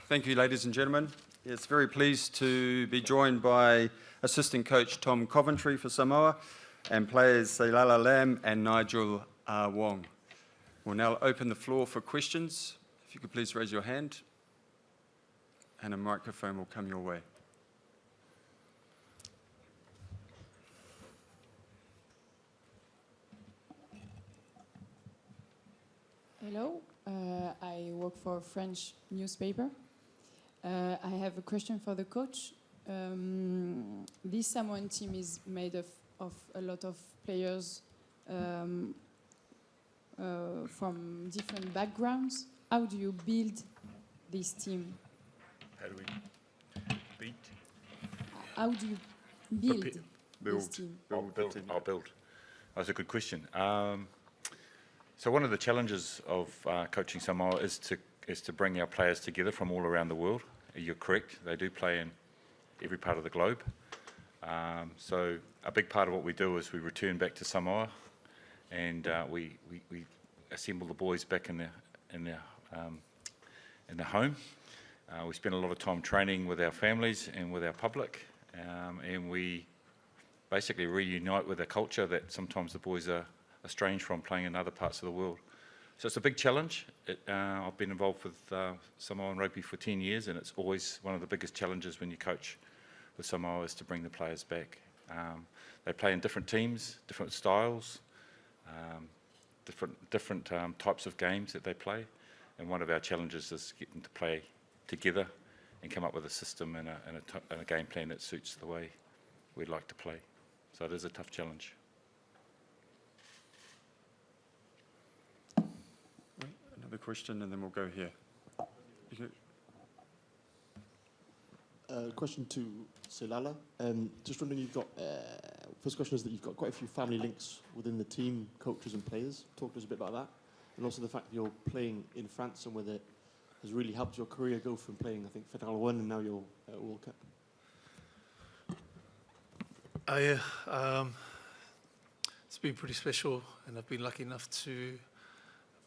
Thank you, ladies and gentlemen. It's very pleased to be joined by assistant coach Tom Coventry for Samoa and players Seilala Lam and Nigel Wong. We'll now open the floor for questions. If you could please raise your hand and a microphone will come your way. Hello, I work for a French newspaper. I have a question for the coach. This Samoan team is made of a lot of players from different backgrounds. How do you build this team? How do we beat? How do you build this team? I'll build. That's a good question. So one of the challenges of coaching Samoa is to bring our players together from all around the world. You're correct, they do play in every part of the globe. So a big part of what we do is we return back to Samoa and we assemble the boys back in their home. We spend a lot of time training with our families and with our public, and we basically reunite with a culture that sometimes the boys are estranged from playing in other parts of the world. So it's a big challenge. I've been involved with Samoan rugby for 10 years, and it's always one of the biggest challenges when you coach with Samoa is to bring the players back. They play in different teams, different styles, different types of games that they play, and one of our challenges is getting to play together and come up with a system and a game plan that suits the way we'd like to play. So it is a tough challenge. Another question and then we'll go here. Question to Seilala. Just wondering, first question is that you've got quite a few family links within the team, coaches and players. Talk to us a bit about that. And also the fact that you're playing in France, somewhere that has really helped your career go from playing, I think, Final One and now you're at World Cup. It's been pretty special, and I've been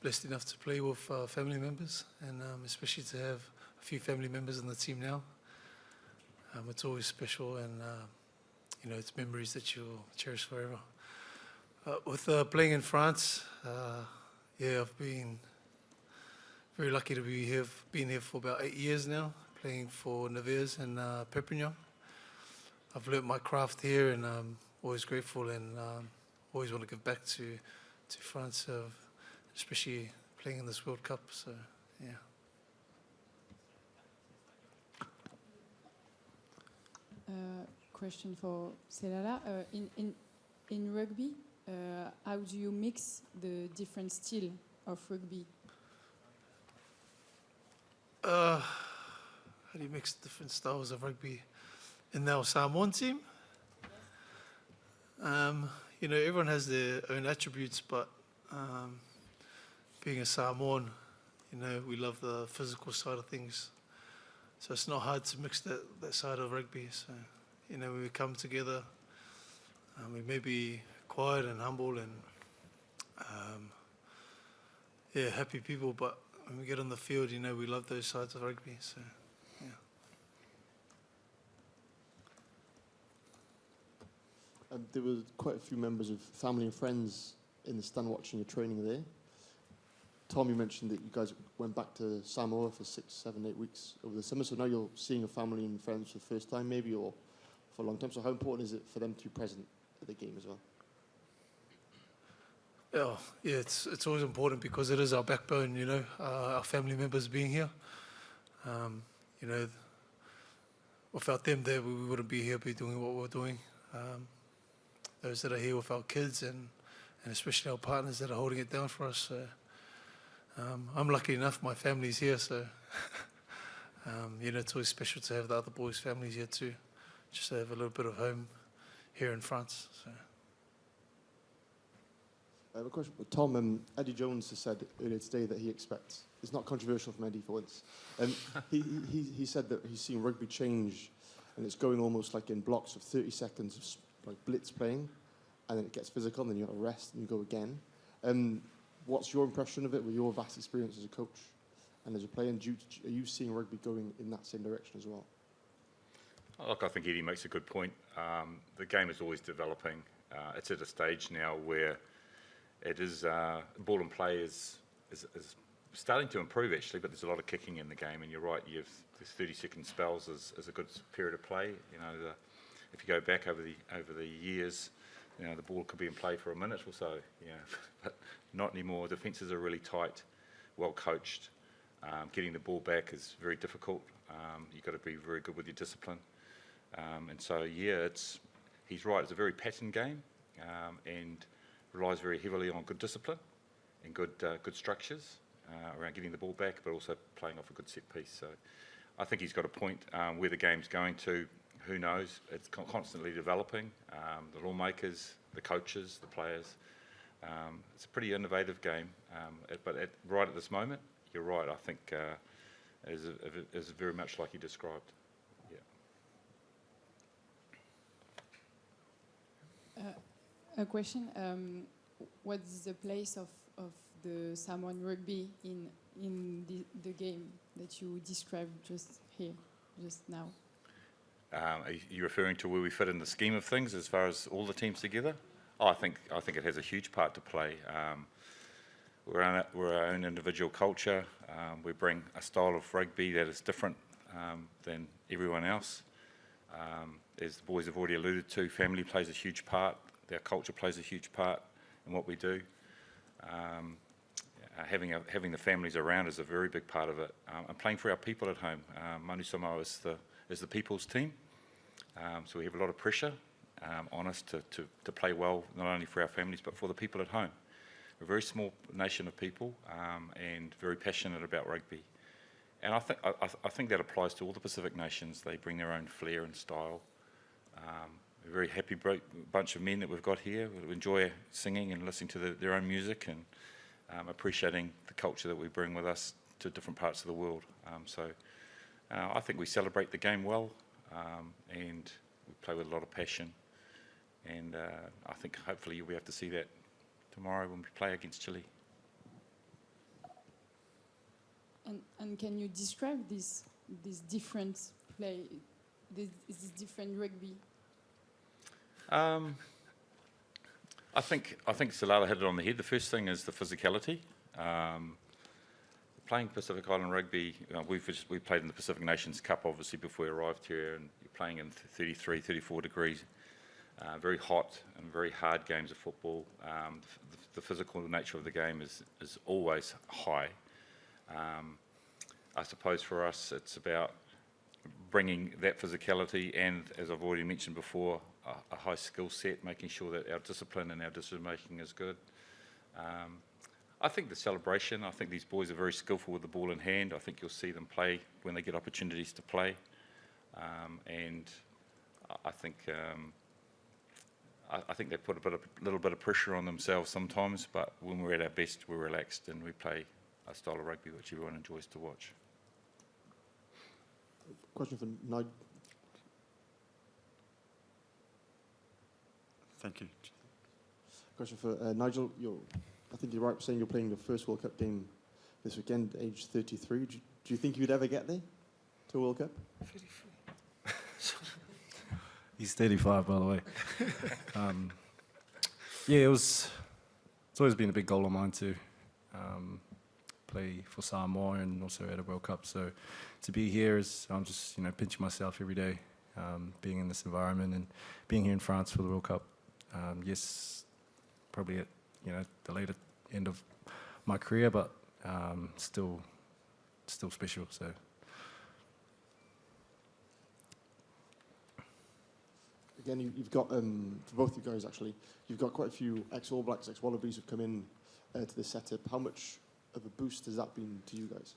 blessed enough to play with family members, and especially to have a few family members in the team now. It's always special, and it's memories that you'll cherish forever. With playing in France, I've been very lucky to be here. Been here for about 8 years now, playing for Nevers and Perpignan. I've learnt my craft here, and I'm always grateful, and always want to give back to France, especially playing in this World Cup. So, yeah. Question for Seilala. In rugby, how do you mix the different style of rugby? How do you mix different styles of rugby in our Samoan team? Everyone has their own attributes, but being a Samoan, we love the physical side of things. So it's not hard to mix that side of rugby. So, when we come together, we may be quiet and humble and happy people, but when we get on the field, we love those sides of rugby. So, yeah. There were quite a few members of family and friends in the stand watching your training there. Tom, you mentioned that you guys went back to Samoa for 6, 7, 8 weeks over the summer, so now you're seeing your family and friends for the first time maybe, or for a long time. So how important is it for them to be present at the game as well? Yeah, it's always important because it is our backbone, our family members being here. Without them there, we wouldn't be here, be doing what we're doing. Those that are here with our kids and especially our partners that are holding it down for us. So, I'm lucky enough, my family's here, so it's always special to have the other boys' families here too, just to have a little bit of home here in France. So. I have a question for Tom. Eddie Jones has said earlier today that he expects, it's not controversial from Eddie for once, he said that he's seen rugby change and it's going almost like in blocks of 30 seconds of like blitz playing, and then it gets physical and then you have a rest and you go again. What's your impression of it with your vast experience as a coach? and as a player? And are you seeing rugby going in that same direction as well? Look, I think Eddie makes a good point. The game is always developing. It's at a stage now where it is ball and play is starting to improve actually, but there's a lot of kicking in the game. And you're right, there's 30-second spells is a good period of play. You know, if you go back over the years, you know, the ball could be in play for a minute or so. You know, but not anymore. Defences are really tight, well coached. Getting the ball back is very difficult. You've got to be very good with your discipline. And so, yeah, he's right. It's a very pattern game, and relies very heavily on good discipline and good structures around getting the ball back, but also playing off a good set piece. So, I think he's got a point. Where the game's going to, who knows? It's constantly developing. The lawmakers, the coaches, the players. It's a pretty innovative game, but right at this moment, you're right. I think it is very much like you described. A question, what is the place of the Samoan rugby in the game that you described just now? Are you referring to where we fit in the scheme of things as far as all the teams together? Oh, I think it has a huge part to play. We're our own individual culture. We bring a style of rugby that is different than everyone else. As the boys have already alluded to, family plays a huge part. Our culture plays a huge part in what we do. Having the families around is a very big part of it. And playing for our people at home. Manu Samoa is the people's team. So we have a lot of pressure on us to play well, not only for our families, but for the people at home. We're a very small nation of people and very passionate about rugby. And I think that applies to all the Pacific nations. They bring their own flair and style. We're a very happy bunch of men that we've got here. We enjoy singing and listening to their own music and appreciating the culture that we bring with us to different parts of the world. So I think we celebrate the game well and we play with a lot of passion. And I think hopefully you'll be able to see that tomorrow when we play against Chile. And can you describe this different play, this different rugby? I think Salala hit it on the head. The first thing is the physicality. Playing Pacific Island rugby, we played in the Pacific Nations Cup obviously before we arrived here, and you're playing in 33, 34 degrees, very hot and very hard games of football. The physical nature of the game is always high. I suppose for us it's about bringing that physicality and, as I've already mentioned before, a high skill set, making sure that our discipline and our decision making is good. I think the celebration, I think these boys are very skillful with the ball in hand. I think you'll see them play when they get opportunities to play. And I think they put a little bit of pressure on themselves sometimes, but when we're at our best, we're relaxed and we play a style of rugby which everyone enjoys to watch. Question for Nigel. Thank you. Question for Nigel. I think you're right saying you're playing your first World Cup game this weekend, age 33. Do you think you'd ever get there to a World Cup? 33. He's 35, by the way. Yeah, it's always been a big goal of mine to play for Samoa and also at a World Cup. So to be here I'm just pinching myself every day, being in this environment and being here in France for the World Cup. Yes, probably at the later end of my career, but still special. So. Again, you've got, for both you guys actually, you've got quite a few ex-All Blacks, ex-Wallabies who've come in to this setup. How much of a boost has that been to you guys?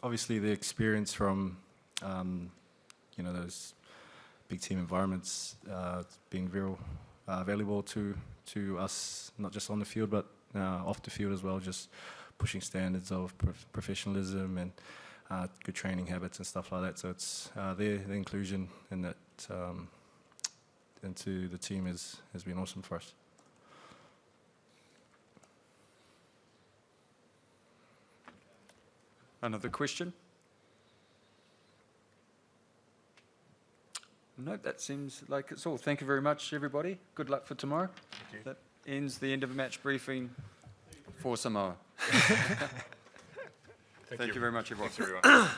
Obviously, the experience from those big team environments being very valuable to us, not just on the field but off the field as well. Just pushing standards of professionalism and good training habits and stuff like that. So it's the inclusion in that into the team has been awesome for us. Another question? No, that seems like it's all. Thank you very much, everybody. Good luck for tomorrow. Thank you. That ends the end of match briefing for Samoa. Thank you very much, everyone. Thanks, everyone.